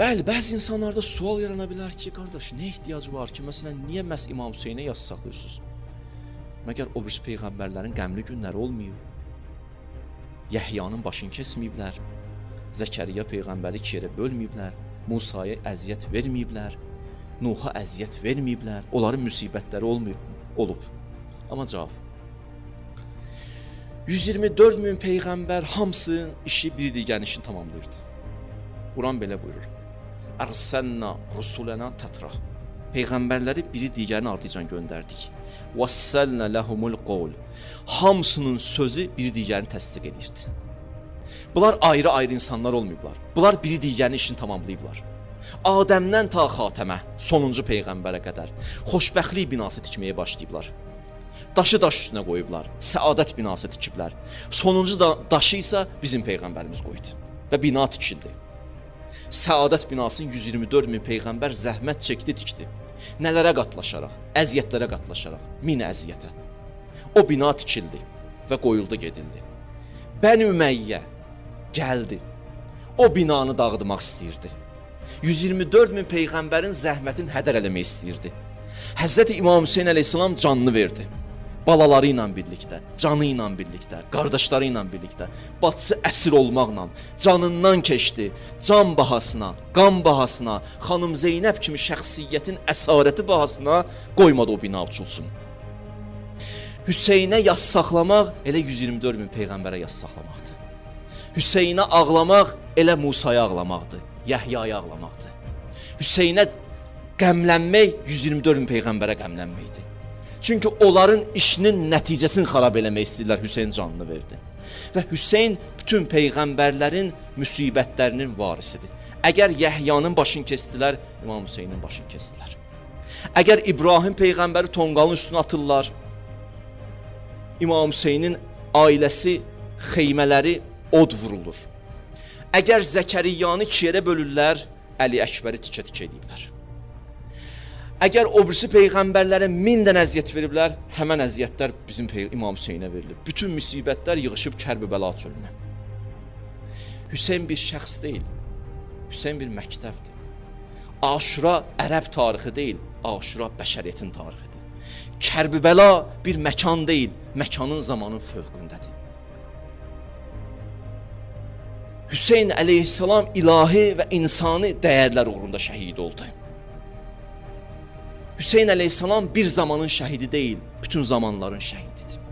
Bəli, bəzi insanlarda sual yarana bilər ki, qardaş, nə ehtiyac var ki, məsələn, niyə məhz İmam Hüseynə yas saxlayırsınız? Məgər o birisi peyğəmbərlərin qəmli günləri olmayıb? Yəhyanın başını kesməyiblər, Zəkəriya peyğəmbəri iki yerə bölməyiblər, Musaya əziyyət verməyiblər, Nuha əziyyət verməyiblər, onların müsibətləri olub. Amma cavab, 124 min peyğəmbər hamısı işi bir digərin işini tamamlayırdı. Quran belə buyurur. Ərsəlnə rusulənə tətrah. Peyğəmbərləri biri digərini ardıcan göndərdik. Vəssəlnə ləhumul qol. Hamısının sözü biri digərini təsdiq edirdi. Bunlar ayrı-ayrı insanlar olmayıblar. Bunlar biri digərini işini tamamlayıblar. Adəmdən ta Xatəmə, sonuncu peyğəmbərə qədər xoşbəxtlik binası tikməyə başlayıblar. Daşı daş üstünə qoyublar, səadət binası tikiblər. Sonuncu daşı isə bizim peyğəmbərimiz qoydu və bina tikildi. Səadət binasını 124 min peyğəmbər zəhmət çəkdi, tikdi. Nələrə qatlaşaraq, əziyyətlərə qatlaşaraq, min əziyyətə. O bina tikildi və qoyuldu gedildi. Bəni Üməyyə gəldi, o binanı dağıtmaq istəyirdi. 124 min peyğəmbərin zəhmətin hədər eləmək istəyirdi. Həzrəti İmam Hüseyn əleyhissalam canını verdi. Balaları ilə birlikdə, canı ilə birlikdə, qardaşları ilə birlikdə, bacısı əsir olmaqla canından keçdi, can bahasına, qan bahasına, xanım Zeynəb kimi şəxsiyyətin əsarəti bahasına qoymadı o bina uçulsun. Hüseynə yas saxlamaq elə 124 min peyğəmbərə yas saxlamaqdır. Hüseynə ağlamaq elə Musaya ağlamaqdır, Yəhyaya ağlamaqdır. Hüseynə qəmlənmək 124 min peyğəmbərə qəmlənməkdir. Çünki onların işinin nəticəsini xarab eləmək istəyirlər, Hüseyn canını verdi. Və Hüseyn bütün peyğəmbərlərin müsibətlərinin varisidir. Əgər Yəhyanın başını kestilər, İmam Hüseynin başını kestilər. Əgər İbrahim peyğəmbəri tonqalın üstünə atırlar, İmam Hüseynin ailəsi, xeymələri od vurulur. Əgər Zəkəriyanı iki yerə bölürlər, Əli Əkbəri tikə-tikə ediblər. Əgər o birisi peyğəmbərlərə 1000 dən əziyyət veriblər, həmən əziyyətlər bizim İmam Hüseynə verilir. Bütün müsibətlər yığışıb Kərbəla çölünə. Hüseyn bir şəxs deyil, Hüseyn bir məktəbdir. Aşura ərəb tarixi deyil, Aşura bəşəriyyətin tarixidir. Kərbəla bir məkan deyil, məkanın zamanın fövqündədir. Hüseyn əleyhissalam ilahi və insani dəyərlər uğrunda şəhid oldu. Hüseyn əleyhissalam bir zamanın şəhidi deyil, bütün zamanların şəhididir.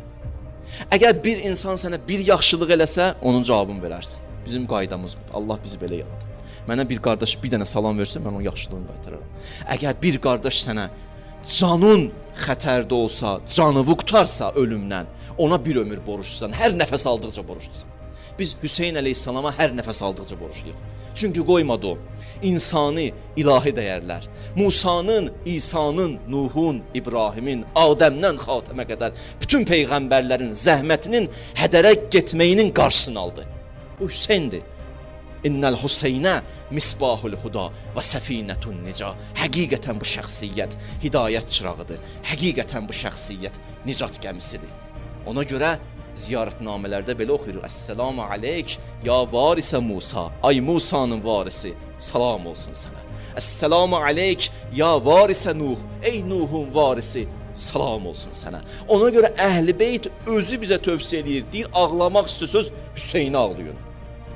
Əgər bir insan sənə bir yaxşılıq eləsə, onun cavabını verərsən. Bizim qaydamız budur. Allah bizi belə yaradı. Mənə bir qardaş bir dənə salam versə, mən onun yaxşılığını qaytararam. Əgər bir qardaş sənə canın xətərdə olsa, canını qurtarsa ölümdən, ona bir ömür borçlusan, hər nəfəs aldıqca borçlusan. Biz Hüseyn əleyhissalama hər nəfəs aldıqca borçluyuq. Çünki qoymadı o insani, ilahi dəyərlər. Musanın, İsa'nın, Nuhun, İbrahimin, Adəmdən Xatəmə qədər bütün peyğəmbərlərin zəhmətinin hədərə getməyinin qarşısını aldı. Bu Hüseyndir. İnnəl Hüseynə misbahul huda və səfinətun nica. Həqiqətən bu şəxsiyyət hidayət çırağıdır. Həqiqətən bu şəxsiyyət nicat gəmisidir. Ona görə ziyarətnamələrdə belə oxuyur. Əssəlamu aleyk ya varisə Musa. Ay Musa'nın varisi, salam olsun sənə. Əssəlamu aleyk ya varisə Nuh. Ey Nuhun varisi, salam olsun sənə. Ona görə Əhl-i Beyt özü bizə tövsiyə edir. Deyir, ağlamaq istəsəz Hüseyni ağlayın.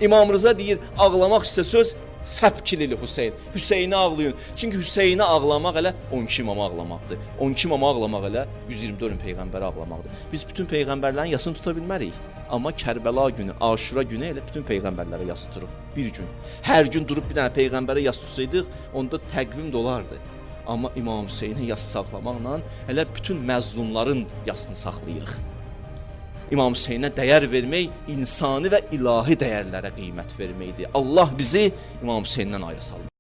İmam Rıza deyir, ağlamaq istəsəz Fəbkilili Hüseyn. Hüseyni ağlayın. Çünki Hüseyni ağlamaq elə 12 imamı ağlamaqdır. 12 imamı ağlamaq elə 124 peyğəmbəri ağlamaqdır. Biz bütün peyğəmbərlərin yasını tuta bilmərik. Amma Kərbəla günü, Aşura günü elə bütün peyğəmbərlərə yas tuturuq. Bir gün. Hər gün durub bir dənə peyğəmbərə yas tutsaydıq, onda təqvim dolardı. Amma İmam Hüseyni yas saxlamaqla elə bütün məzlumların yasını saxlayırıq. İmam Hüseynə dəyər vermək, insani və ilahi dəyərlərə qiymət verməkdir. Allah bizi İmam Hüseyndən ayrı salır.